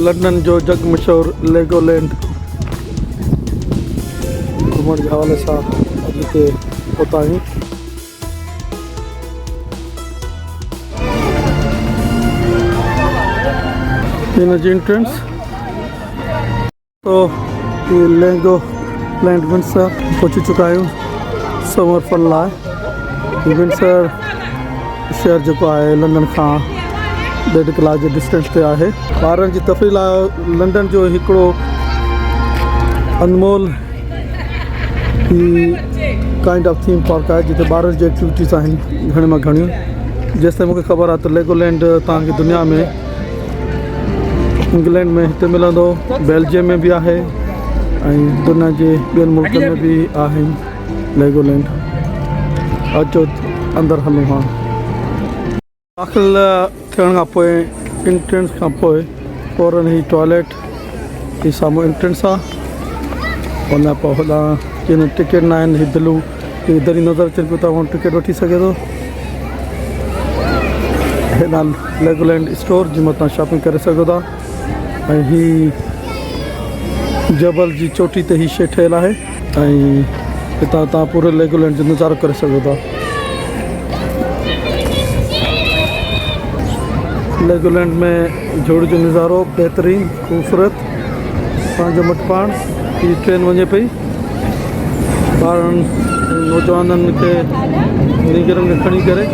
London जो जग मशहूर Legoland घुमण के हवाले से अॼु हिते पहुता आहियूं। इन जी एंट्रेंस तो ये लेगोलैंड विंडसर पहुंची चुका आहियूं समर फन लाइ। विंडसर शहर जो है लंडन का 1.5 कलाक के डिस्टेंस पे है। ॿारनि जी तफ़रीह लाइ लंडन जो हिकिड़ो अनमोल काइंड ऑफ थीम पार्क है जिते ॿारनि जी एक्टिविटीज़ आहिनि घणे मां घणियूं। जेसिताईं मूंखे ख़बर आहे त लेगोलैंड तव्हांखे दुनिया में इंग्लैंड में हिते मिलंदो, बेल्जियम में भी है ऐं दुनिया के ॿियनि मुल्कनि में भी आहिनि लेगोलैंड। अचो अंदरि हलूं। हाँ, दाख़िल थियण खां पोइ एंट्रेंस खां पोइ फ़ौरन ही टॉयलेट ही साम्हूं एंट्रेंस आहे। उन पोइ होॾां जिन टिकट न आहिनि ही बिलू ही दरी नज़र अचनि पियो, तव्हां टिकट वठी सघे थो। हेॾां लेगोलैंड स्टोर जंहिंमें तव्हां शॉपिंग करे सघो था ऐं ही जबल जी चोटी ते ही शइ ठहियलु आहे ऐं हितां तव्हां पूरे लेगोलैंड जो नज़ारो करे सघो था। लेगोलैंड में जोड़ जो नज़ारो बेहतरीन खूबसूरत पंहिंजो मट पाण। ही ट्रेन वञे पई, ॿारनि नौजवाननि खे नीगरनि खे खणी करे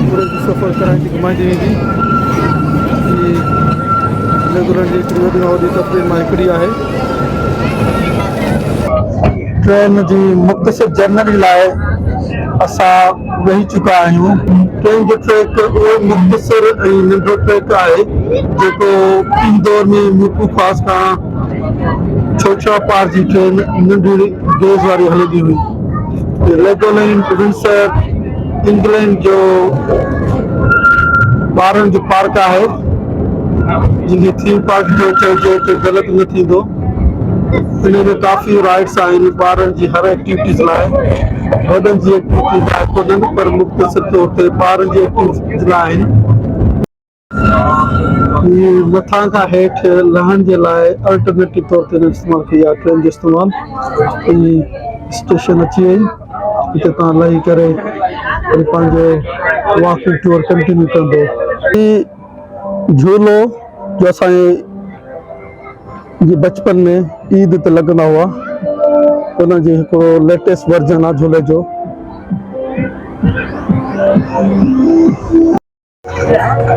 पूरे जो सफ़र कराइण जी घुमाईंदी वेंदी। लेगोलैंड जी हिकिड़ी वॾी में वॾी तफ़रीह मां हिकिड़ी आहे। ट्रेन जी मुख़्तसिर जर्नली लाइ असां वेही चुका आहियूं। ट्रेन जो ट्रैक उहो मुख़्तसिर ऐं नंढो ट्रैक आहे जेको इंदौर में मुकू ख़ास खां छोछा पार जी ट्रेन नंढी गेज वारी हलंदी हुई। लेगोलैंड विंडसर इंग्लैंड जो ॿारनि जो पार्क आहे जिनखे थीम पार्क जो चइजे त ग़लति न थींदो। इन में काफ़ी राइड्स आहिनि ॿारनि जी हर एक्टिविटीज़ लाइ। वॾनि जी एक्टिविटीज़ लाइ कोन्हनि पर मुख़्तसिर तौर ते ॿारनि जी एक्टिविटीज़ लाइ आहिनि। मथां खां हेठि लहण जे लाइ अल्टरनेटिव तौर ते इस्तेमालु कई आहे ट्रेन जो इस्तेमालु। स्टेशन अची वई, हिते तव्हां लही करे वरी पंहिंजो वॉकिंग टूर कंटिन्यू कंदो। झूलो जो असांजे जी बचपन में ईद ते लॻंदा हुआ, उन जो हिकिड़ो लेटेस्ट वर्जन आहे झूले जो।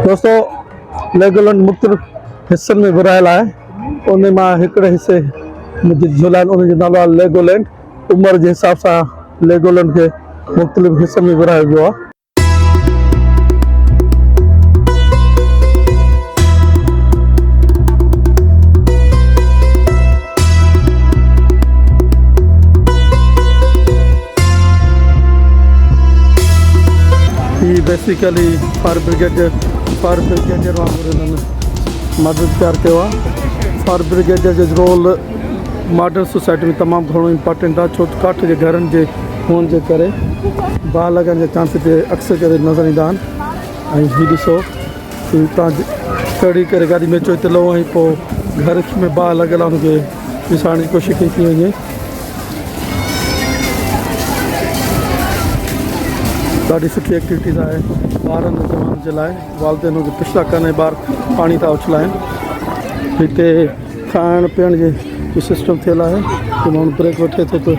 दोस्तों, लेगोलैंड मुख़्तलिफ़ हिस्सनि में विरहायल आहे। उन मां हिकिड़े हिसे में झूला आहिनि, उन जो नालो आहे लेगोलैंड। उमिरि जे हिसाब सां लेगोलैंड खे मुख़्तलिफ़ हिस्सनि में विरहायो वियो आहे। ही बेसिकली फायर ब्रिगेडियर वांगुरु हिननि मदद तयारु कयो आहे। फायर ब्रिगेडियर जो रोल मॉडर्न सोसाइटी में तमामु घणो इम्पोर्टेंट आहे, छो काठ जे घरनि जे हुअण जे करे बाहि लॻण जे चांस ते अक्सर करे नज़र ईंदा आहिनि। ऐं हीउ ॾिसो कि तव्हां चढ़ी करे गाॾी में अचो हिते लहो ऐं पोइ घर में बाहि लॻियल आहे हुनखे ॾिसाइण जी कोशिशि कई थी वञे। ॾाढी सुठी एक्टिविटीज़ आहे ॿारनि नौजवाननि जे लाइ। वालदेन खे पिछला कनि ॿार पाणी था उछलाइनि। हिते खाइण पीअण जो सिस्टम थियल आहे कि माण्हू ब्रेक वठे थो त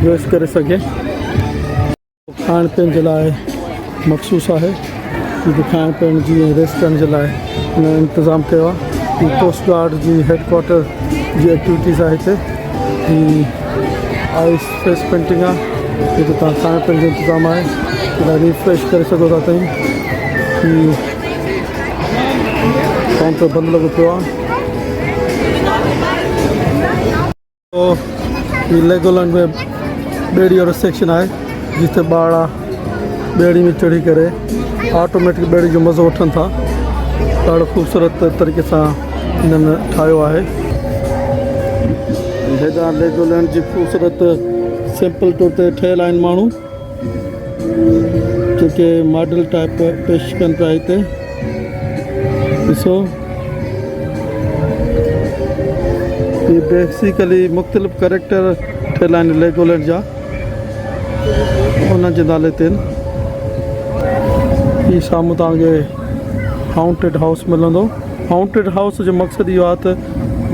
रेस्ट करे सघे। खाइण पीअण जे लाइ मखसूस आहे, हिते खाइण पीअण जी रेस्ट करण जे लाइ हिन इंतज़ाम कयो आहे। कोस्ट गार्ड जी हेडक्वार्टर जी एक्टिविटीज़ आहे हिते। आइस फेस पेंटिंग आहे, हिते तव्हां खाइण पीअण जो इंतज़ाम आहे, रिफ्रेश करे सघो था। ताईं काउंटर बंदि लॻो पियो आहे। लेगोलैंड में ॿेड़ी वारो सेक्शन आहे जिते ॿार ॿेड़ी में चढ़ी करे ऑटोमेटिक ॿेड़ी जो मज़ो वठनि था। ॾाढो ख़ूबसूरत तरीक़े सां हिननि ठाहियो आहे। हेॾां लेगोलैंड जी ख़ूबसूरत सिंपल तौर ते ठहियल आहिनि माण्हू जेके मॉडल टाइप पेश कनि पिया। हिते ॾिसो ये बेसिकली मुख़्तलिफ़ कैरेक्टर ठहियल आहिनि लेगोलैंड जा, उन्हनि जे नाले ते ही साम्हूं तव्हांखे हाउंटेड हाउस मिलंदो। हाउंटेड हाउस जो मक़सदु इहो आहे त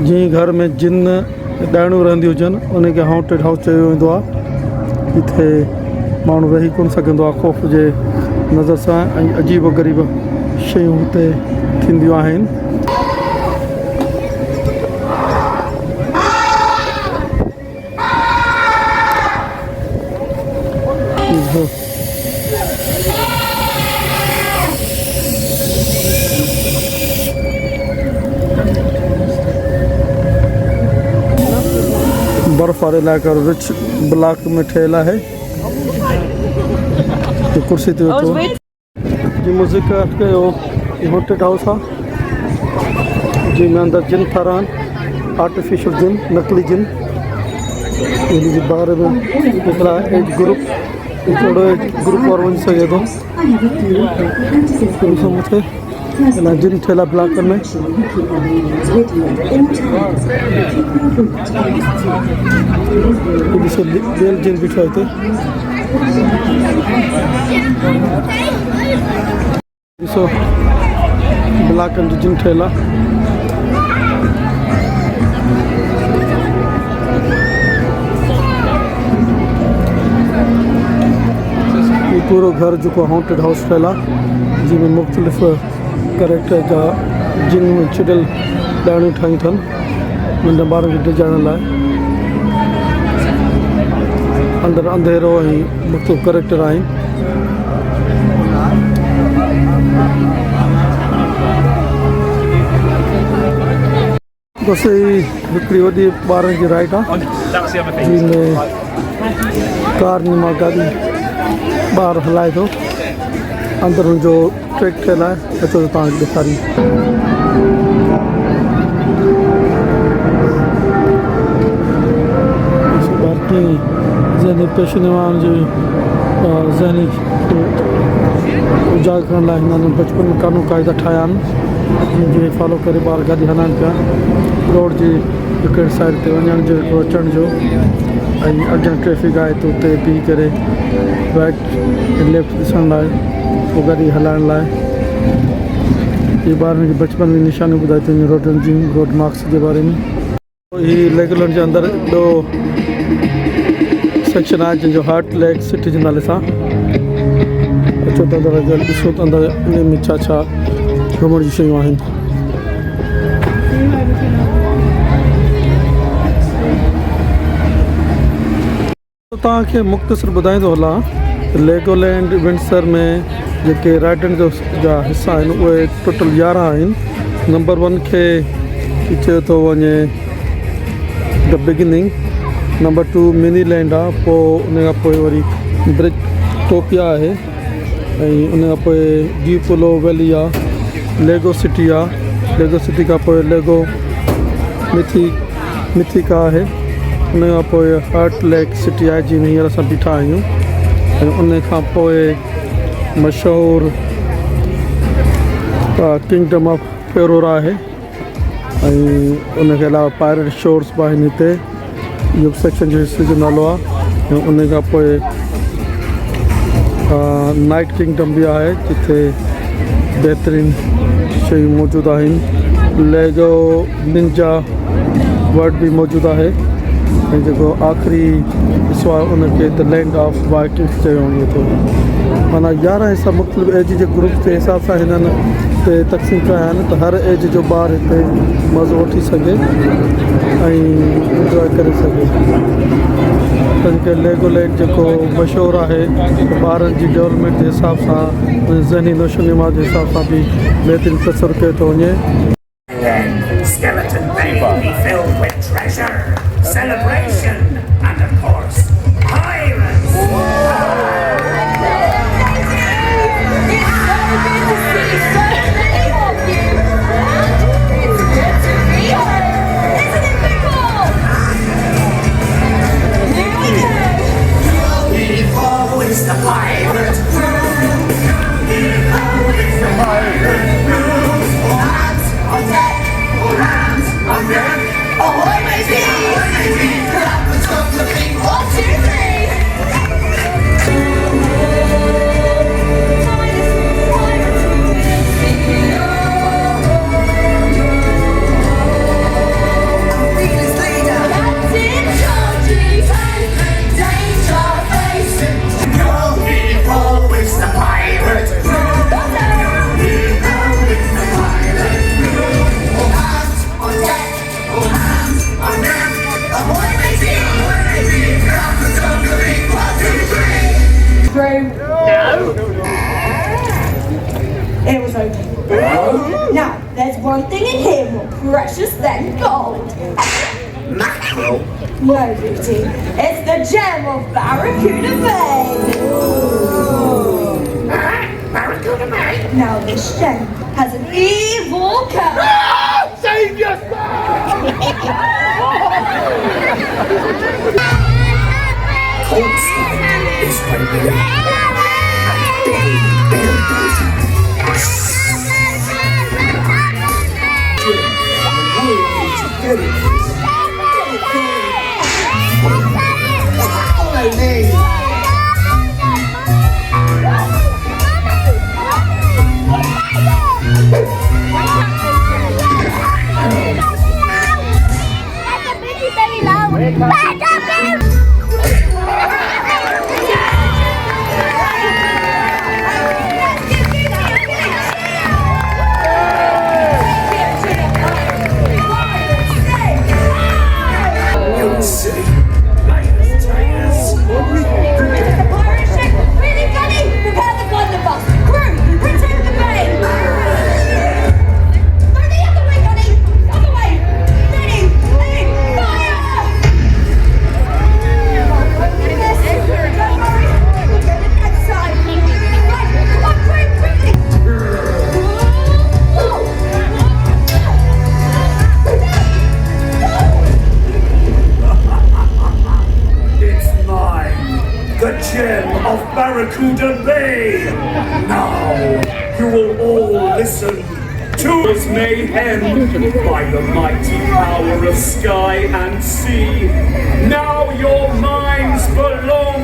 जीअं घर में जिन ॾाइणियूं रहंदियूं हुजनि उनखे हाउंटेड हाउस चयो वेंदो आहे। हिते माण्हू रही कोन सघंदो आहे ख़ौफ़ जे नज़र सां, ऐं अजीब ग़रीब शयूं हिते थींदियूं आहिनि। बर्फ़ वारे इलाइक़े रिच ब्लॉक में ठहियल आहे। कुर्सी ते वेठो जी म्यूज़िक कयो हॉन्टेड हाउस आहे जंहिंमें अंदरि जिन ठाहिरां आहिनि, आर्टिफिशियल जिन, नकली जिन। इन जे बारे में हिकिड़ा एज ग्रुप थोरो ग्रुप वारो वञी सघे थो। मथे जिन ठहियल आहे ब्लॉकनि में। ॾिसो ॿियल जिन बीठो आहे हिते। ॾिसो ब्लॉकनि जो जिन ठहियल आहे। पूरो घर जेको हॉन्टेड हाउस ठहियल आहे जंहिंमें मुख़्तलिफ़ कैरेक्टर जा जिन छिॾियल ॾाणियूं ठाहियूं अथनि नंढा ॿारनि खे डिॼाइण लाइ। अंदरि अंधेरो ऐं मुख़्तलिफ़ कैरेक्टर आहिनि। बसि हिकिड़ी वॾी ॿारनि जी राइड आहे जंहिंमें कार नुमा गाॾी ॿार हलाए थो। अंदरि हुनजो ट्रैक ठहियल आहे, अचो त तव्हांखे ॾेखारी। बाक़ी ज़हनी पेशेवरनि जी ज़हनी उजागर करण लाइ हिननि बचपन में कानून क़ाइदा ठाहिया आहिनि जंहिंखे फॉलो करे ॿार गाॾी हलाइनि पिया। रोड जी हिकिड़े साइड ते वञण जो अचण जो, ऐं अॻियां ट्रैफिक आहे त उते बीह करे राइट ऐं लेफ्ट ॾिसण लाइ, पोइ गाॾी हलाइण लाइ। इहे ॿारनि खे बचपन में निशानियूं ॿुधाए थी रोडनि जी, रोड मार्क्स जे बारे में। हीअ लेगोलैंड जे अंदरि एॾो सेक्शन आहे जंहिंजो हार्ट लेक सिटी जे नाले सां। अचो त अंदरि ॾिसो त अंदरि इन में छा छा घुमण जी शयूं आहिनि। तव्हांखे मुख़्तसिर ॿुधाईंदो हलां लेगोलैंड विंडसर में जेके राइडनि जा हिसा आहिनि उहे टोटल 11 आहिनि। नंबर 1 खे चयो थो वञे the beginning, number 2 mini land आहे, पोइ उन खां पोइ वरी ब्रिज टोपिया आहे, ऐं उन खां पोइ ड्यूपोलो वैली आहे, लेगो सिटी आहे, लेगो सिटी खां पोइ लेगो मिथिका आहे, उन खां पोइ हार्ट लेक सिटी आहे जंहिंमें हींअर असां बीठा आहियूं, ऐं उन खां पोइ मशहूरु किंगडम ऑफ पेरोरा आहे, ऐं उनखे अलावा पायरेट शोर्स बि आहिनि हिते। इहो सेक्शन जो हिस्से जो नालो आहे। ऐं उन खां पोइ नाइट किंगडम बि आहे जिथे बहितरीनु शयूं मौजूदु आहिनि। लेगो निंजा वर्ड बि मौजूदु आहे, ऐं जेको आख़िरी हिसो आहे उनखे द लैंड ऑफ वाइकिंग्स चयो वञे थो। माना 11 हिसा मुख़्तलिफ़ एज जे ग्रुप जे हिसाब सां हिननि हिते तक़सीम कया आहिनि त हर एज जो ॿार हिते मज़ो वठी सघे ऐं इंजॉय करे सघे। तंहिंखे लेगोलैंड जेको मशहूरु आहे ॿारनि जी डेवलपमेंट जे हिसाब सां, ज़हनी नशोनुमा जे हिसाब सां बि बहितरीनु तसरु कयो थो वञे। Skeleton Bay will be filled with treasure, celebration, and of course, pirates! It's the pirate crew! It's the pirate crew! Hands on deck! Hands on deck! Ahoy, mate! room? No. It was open. Now, there's one thing in here more precious than gold. Mackerel. No, Beauty. It's the gem of Barracuda Bay. Barracuda Bay. Now, this gem has an evil curse. Save yourself! Cold Stone is when we are. Barracuda Bay. Now you will all listen to this mayhem by the mighty power of sky and sea. Now your minds belong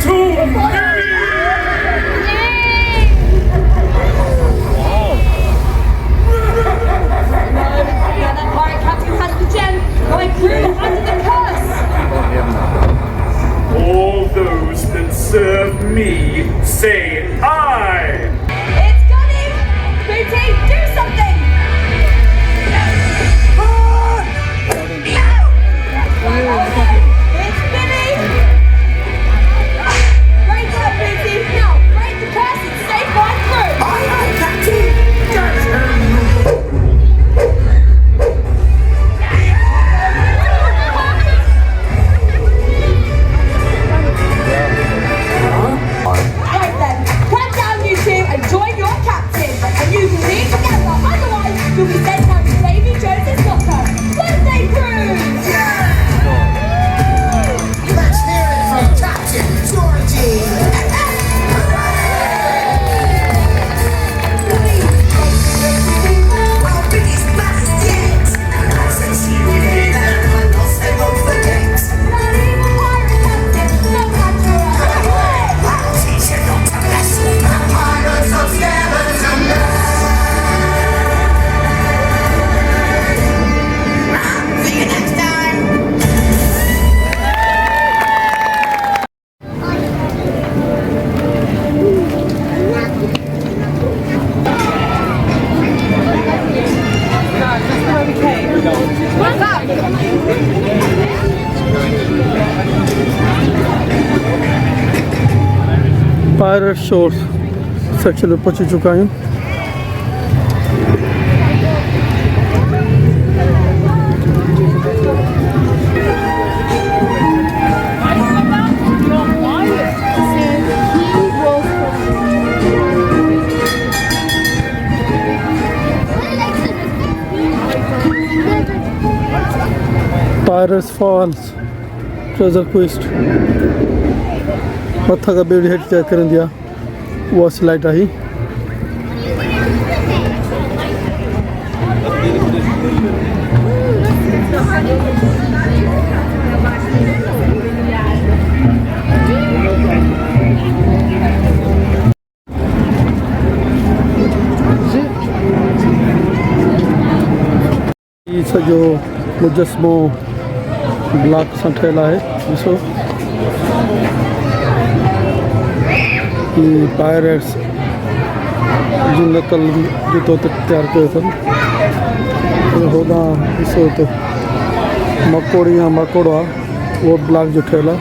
to me. That pirate captain has the gem. Going through under the curse. All those that serve me say aye. It's coming! Booty, do something! It's Billy! Right up, Booty! Now, break the curse and save my crew! Aye, aye, Captain. Get him. Right then, come down you two and join your captain, and you can leave together, otherwise you'll be sent down to Davy Jones's locker. Birthday cruise! Let's hear it from Captain Georgie. Our biggest blast yet. Since you made that one, I'll stay on the gates. Not even pirate captain, no matter what. I'll teach you not to mess with the pirates of Skeleton Bay. See you next time. What's up? Pirate शोर section में पहुंच चुका हूँ। Pirates false treasure quest मथा का बेड़ी हेठ check कर दिया वो स्लाइड आई ये सॼो मुजस्मो ब्लॉक सां ठहियल आहे ॾिसो ही पायरेट्स जी नकल जो तो तैयार कयो अथनि होॾां ॾिसो त मकोड़ी या मकोड़ो आहे उहो ब्लॉक जो ठहियल आहे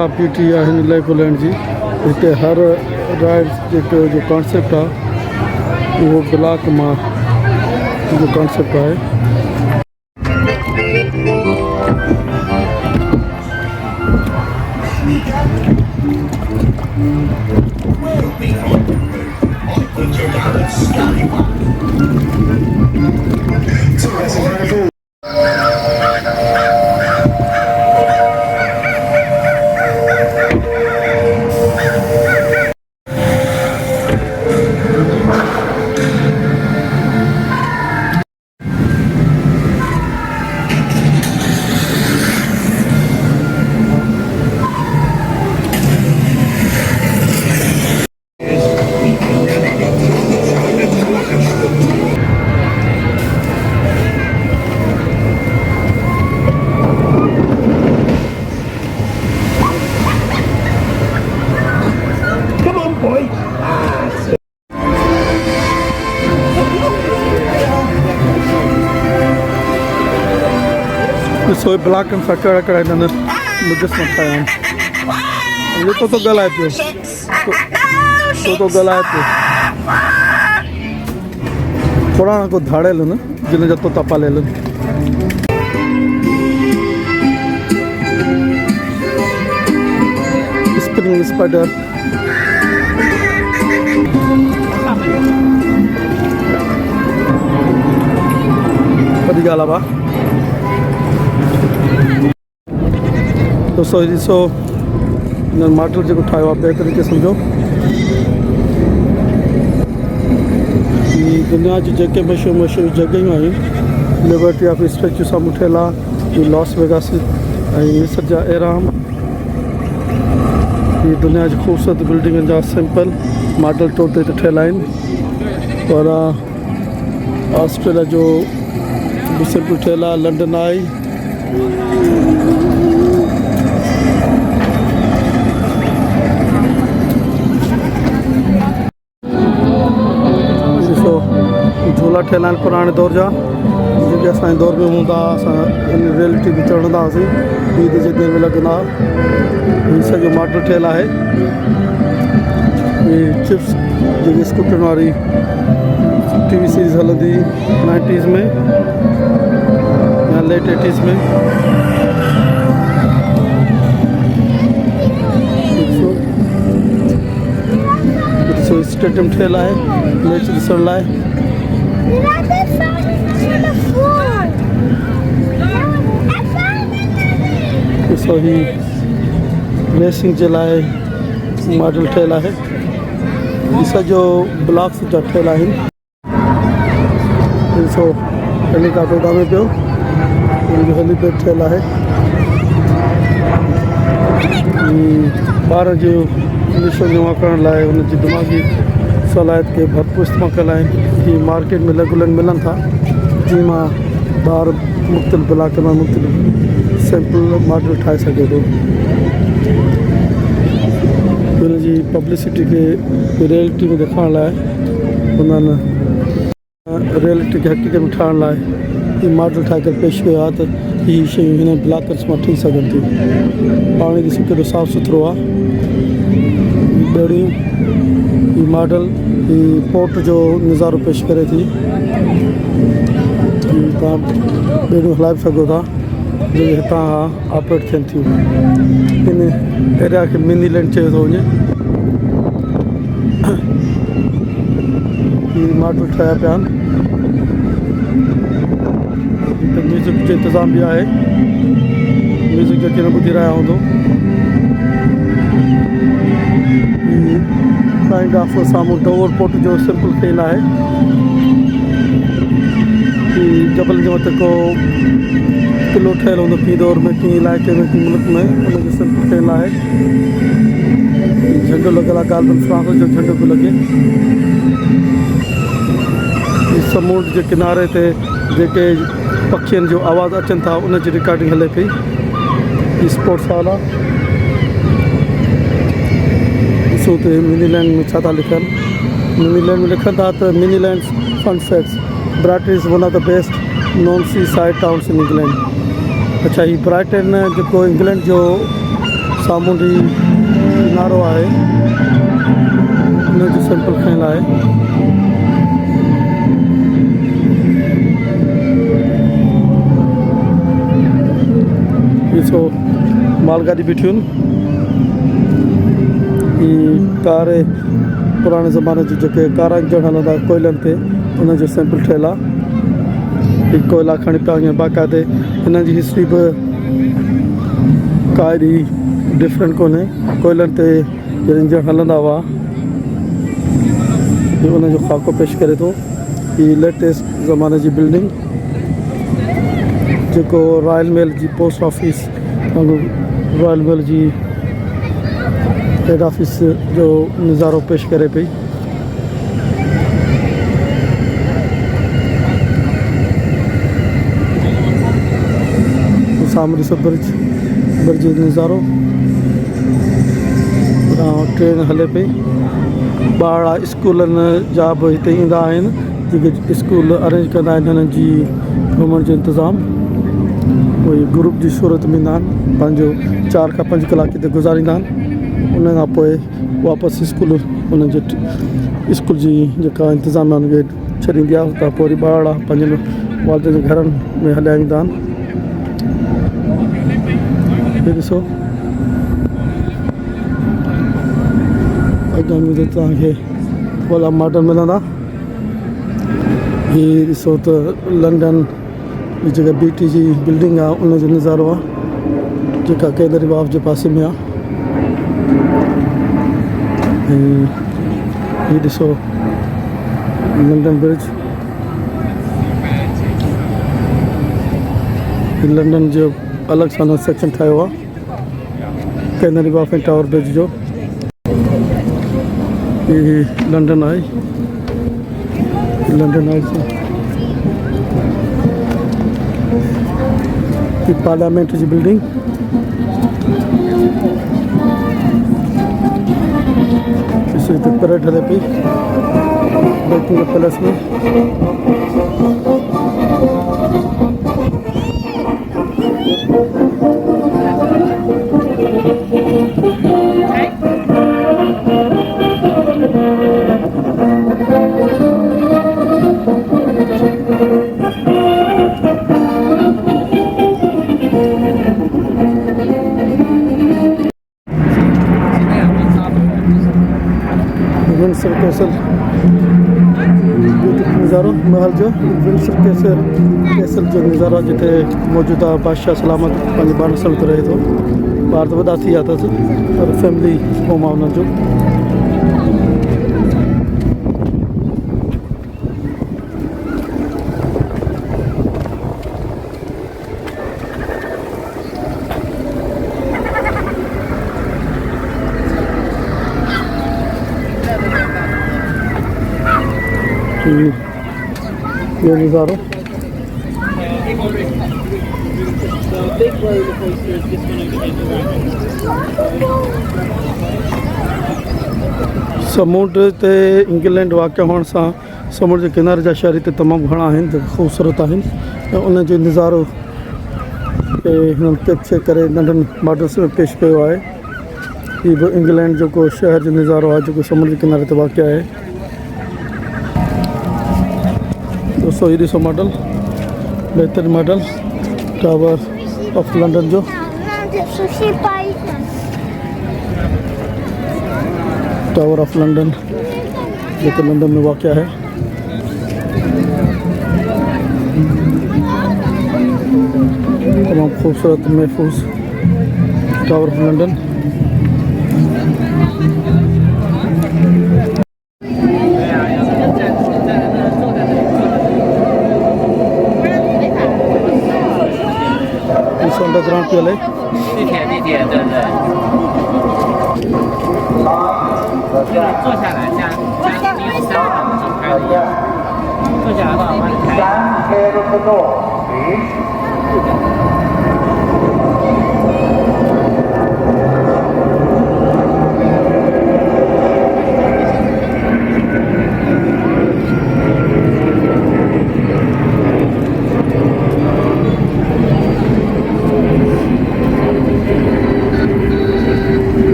जॻह बीठी आहे हिन लेगोलैंड जी हिते हर राइड्स जेको जो कॉन्सेप्ट आहे उहो ब्लॉक मां जो कॉन्सेप्ट आहे ॾिसो ब्लॉकनि सां कहिड़ा कहिड़ा हिननि मुजस्मा ठाहिया आहिनि ये तो ॻाल्हाए पियो तो ॻाल्हाए पियो थोरा को धाड़ियल आहिनि जिन जा तोता पालियल आहिनि स्प्रिंग स्पाइडर वॾी ॻाल्हि आहे भाउ दोस्तों ॾिसो हिन मॉडल जेको ठाहियो आहे ॿिए तरीक़े सम्झो दुनिया जी जेके मशहूरु जॻहियूं आहिनि लिबर्टी ऑफ स्टैच्यू साम्हूं ठहियल आहे लॉस वेगास ऐं मिस्र जा एराम दुनिया जी ख़ूबसूरत बिल्डिंगनि जा सिंपल मॉडल तौर ते ठहियल आहिनि पर ऑस्ट्रेलिया जो बि सिंपल ठहियल आहे लंडन आई झूला ठहियल आहिनि पुराणे दौर जा जेके असांजे दौर में हूंदा हुआ असां हिन रियलिटी में चढ़ंदा हुआसीं ईद जे ॾींहं में लॻंदा हुआ हीउ सॼो मॉडल ठहियल आहे चिप्स जेकी स्कूटरनि वारी टीवी सीरीज़ हलंदी 90s में या लेट 80s में ॾिसो स्टेडियम ठहियल आहे मैच ॾिसण लाइ ॾिसो ही रेसिंग जे लाइ मॉडल ठहियल आहे सॼो ब्लॉक्स जा ठहियल आहिनि ॾिसो हेलीकॉप्टर उॾामे पियो हुनजो हेलीपैड ठहियल आहे ॿार जो निशो जमा करण लाइ हुनजी दिमाग़ी सलाहियत खे भरपूर इस्तेमालु कयल आहिनि हीअ मार्केट में लेगोलैंड मिलनि था जीअं मां ॿार मुख़्तलिफ़ इलाइक़नि मां मुख़्तलिफ़ सैंपल मॉडल ठाहे सघे थो हुनजी पब्लिसिटी खे रियलिटी में ॾेखारण लाइ उन्हनि रियलिटी खे हक़ीक़त में ठाहिण लाइ हीअ मॉडल ठाहे करे पेश कयो आहे त हीअ शयूं हिन ब्लॉकर्स मां ठही सघनि थियूं पाणी ॾिसो केॾो साफ़ु सुथिरो आहे ॿेड़ियूं हीअ मॉडल हीअ पोर्ट जो नज़ारो पेश करे थी तव्हां ॿेड़ियूं हलाए बि सघो था जेके हितां ऑपरेट थियनि थियूं इन एरिया खे मिनी लैंड चयो थो वञे हीअ मॉडल ठाहिया पिया आहिनि हिते म्यूज़िक जो इंतज़ाम बि आहे म्यूज़िक जेके न ॿुधी रहिया हूंदो काइंड ऑफ साम्हूं डोवर पोर्ट जो सिंपल खेल आहे जबल जे मथे को किलो ठहियल हूंदो कंहिं दौर में कंहिं इलाइक़े में कंहिं मुल्क में उनजो सिंपल खेल आहे झंडो लॻियल आहे गाल्बन फ्रांस जो झंडो पियो लॻे समुंड जे किनारे ते जेके पखियुनि जो आवाज़ अचनि था उनजी रिकॉर्डिंग हले पई स्पोर्ट्स हॉल आहे ॾिसो त मिनी लैंड में छा था लिखनि मिनी लैंड में लिखनि था त mini land fun facts Brighton is one of the best known seaside towns in England अच्छा हीअ ब्राइटन जेको इंग्लैंड जो सामुंडी किनारो आहे उनजो सैंपल खयल आहे ॾिसो मालगाड़ी बीठियूं आहिनि कार पुराणे ज़माने जो जेके कारा इंजन हलंदा कोयलनि ते उनजो सैंपल ठहियलु आहे हीउ कोयला खणी पिया वञनि बाक़ाइदे हिन जी हिस्ट्री बि का एॾी डिफरेंट कोन्हे कोयलनि ते इंजन हलंदा हुआ उनजो ख़ाको पेश करे थो हीउ लेटेस्ट ज़माने जी बिल्डिंग जेको रॉयल मेल जी पोस्ट ऑफिस रॉयल मेल जी हेड ऑफिस जो नज़ारो पेश करे पई सामने सब ब्रिज जो नज़ारो ट्रेन हले पई ॿार स्कूलनि जा बि हिते ईंदा आहिनि जेके स्कूल अरेंज कंदा आहिनि हिननि जी घुमण जो इंतज़ाम उहे ग्रुप जी सूरत में ईंदा आहिनि पंहिंजो 4 खां 5 कलाक हिते गुज़ारींदा आहिनि उन खां पोइ वापसि स्कूल उन्हनि जे स्कूल जी जेका इंतिज़ाम आहे उनखे छॾींदी आहे उतां पोइ वरी ॿार पंहिंजनि वालदनि जे घरनि में हलिया ईंदा आहिनि हीउ ॾिसो अॻियां में तव्हांखे वॾा मॉडल मिलंदा हीउ ॾिसो त लंडन जी जेका BT जी बिल्डिंग आहे उनजो नज़ारो आहे जेका कैदरी बाग जे पासे में आहे ये ॾिसो लंडन ब्रिज लंडन जो अलॻि सां सेक्शन ठाहियो आहे कैनरी वॉफ ऐं टावर ब्रिज जो ये लंडन आहे ये पार्लियामेंट जी बिल्डिंग इसे परेड हले पई बैठिंग पैलेस में विंडसर कैसल नज़ारो महल जो विंडसर कैसल जो नज़ारो जिते मौजूदा बादशाह सलामत पंहिंजे ॿारनि सां रहे थो ॿार त वॾा थी विया अथसि पर फैमिली होम आहे उन्हनि जो ये नज़ारो समुंड ते इंग्लैंड वाक़िअ हुअण सां समुंड जे किनारे जा शहर हिते तमामु घणा आहिनि जेके ख़ूबसूरत आहिनि ऐं उन जो नज़ारो हिननि कैप्चर करे नंढनि मॉडल्स में पेश कयो आहे हीउ बि इंग्लैंड जेको शहर जो नज़ारो आहे जेको समुंड जे किनारे ते वाक़िअ आहे दोस्तों ये ॾिसो मॉडल बहितरीन मॉडल टावर ऑफ लंडन जो टावर ऑफ लंडन जेको लंडन में वाक़िअ है तमामु ख़ूबसूरत महफूज़ टावर ऑफ लंडन अंडरग्राउंड पे ले 地铁对对。就是坐下来，像你有3行就开的一样。坐下来的话，往里开。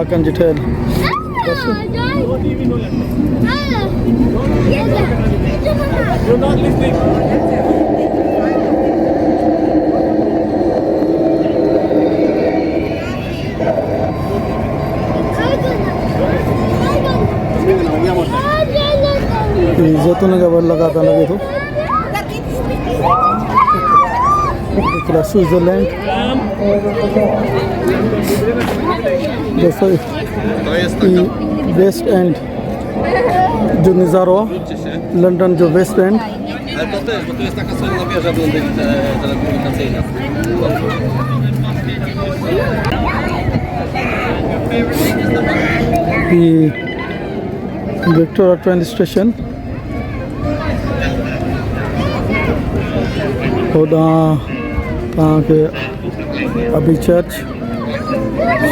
ब्लॉकनि जी ठहियल जैतून जा वण लॻा पिया लॻे थो स्विट्जरलैंड दोस्तों वेस्ट एंड जो नज़ारो आहे लंडन जो west end Ale to też, bo to jest taka słynna wieża telekomunikacyjna. Victoria train station होॾां तव्हांखे अभी चर्च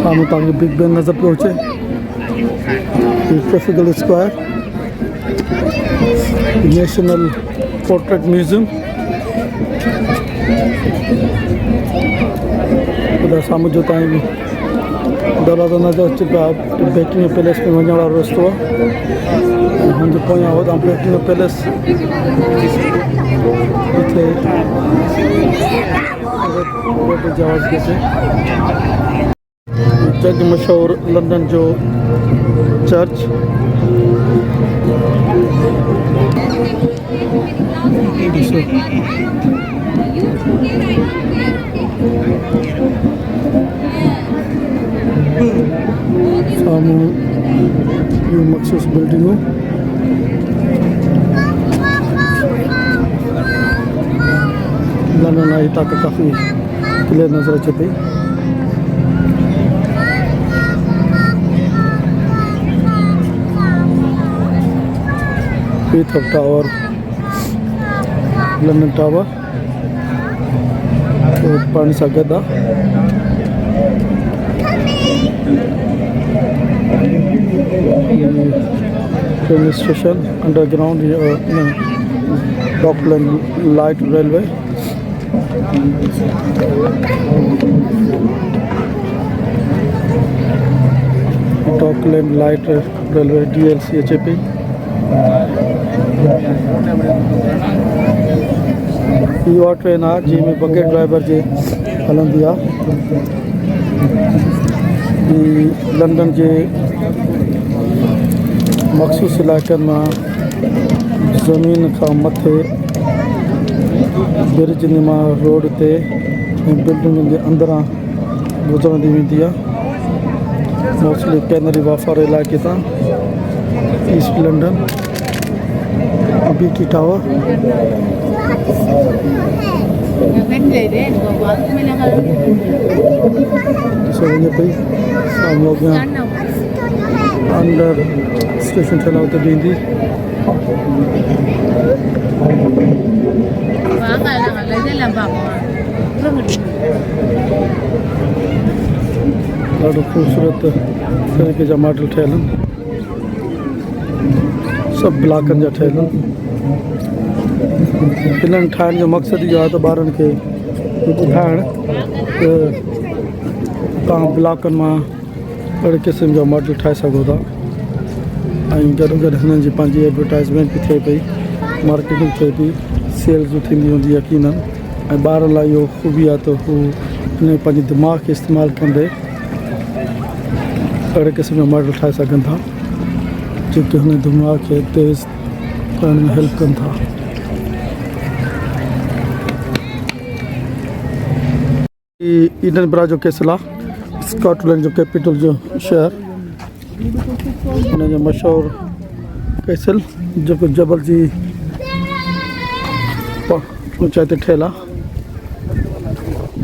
साम्हूं तव्हांखे बिग बेन नज़र पियो अचे ट्रैफिकल स्क्वायर नेशनल पोर्ट्रेट म्यूज़ियम ॿुधा साम्हूं जो तव्हांजी दरवाज़ा नज़र अचे पिया बेकिंग पैलेस में वञण वारो रस्तो आहे ऐं हुनजे पोयां होॾां बेकिंग पैलेस हिते जहाज़ अचे जग मशहूर लंडन जो चर्च सामू ये मखसूस बिल्डिंगों लंडन आई तक काफ़ी क्लियर नज़र अचे पई हीथ्रो टावर लंडन टावर पानी सां गॾु आहे train station underground Dockland light railway Dockland light railway DLC अचे पई इहा ट्रेन आहे जंहिंमें बकेट ड्राइवर जे हलंदी आहे लंडन जे मखसूस इलाइक़नि मां ज़मीन खां मथे ब्रिज मां रोड ते ऐं बिल्डिंगुनि जे अंदरां गुज़रंदी वेंदी आहे मोस्टली कैनरी वॉफ वारे इलाइक़े तां ईस्ट लंडन BT टावर वञे पई साम्हूं अॻियां अंडर स्टेशन ठहियल आहे उते बीहंदी ॾाढो ख़ूबसूरत तरीक़े जा मॉडल ठहियल आहिनि सभु ब्लॉकनि जा ठहियल आहिनि हिननि ठाहिण जो मक़सदु इहो आहे त ॿारनि खे ॿुधाइण त तव्हां ब्लॉकनि मां अहिड़े क़िस्म जा मॉडल ठाहे सघो था ऐं गॾो गॾु हिननि जी पंहिंजी एडवर्टाइज़मेंट बि थिए पई मार्केटिंग थिए पई सेल्स बि थींदी हूंदी यकीननि ऐं ॿारनि लाइ इहो ख़ूबी आहे त हू हिन पंहिंजे दिमाग़ खे इस्तेमालु कंदे अहिड़े क़िस्म जा मॉडल ठाहे सघनि था जेके हुन दिमाग़ खे तेज़ करण में हेल्प कनि था ईडनबरा जो केसल आहे स्कॉटलैंड जो कैपिटल जो शहर हिन जो मशहूरु केसल जेको जबल जी ऊचाई ते ठहियल आहे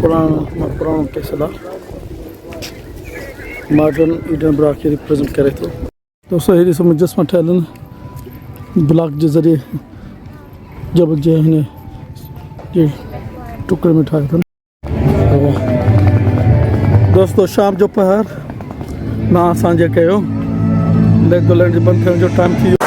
पुराणो केसल आहे मॉडर्न ईडनबरा खे रिप्रेजेंट करे थो दोस्तों अहिड़ी सभु मुजस्मा ठहियल आहिनि ब्लॉक जे ज़रिए जबल जे हिन जे टुकड़े में ठाहिया अथनि दोस्तों शाम जो पहर ना असांजे कयो लेगोलैंड जे बंदि थियण जो टाइम थी वियो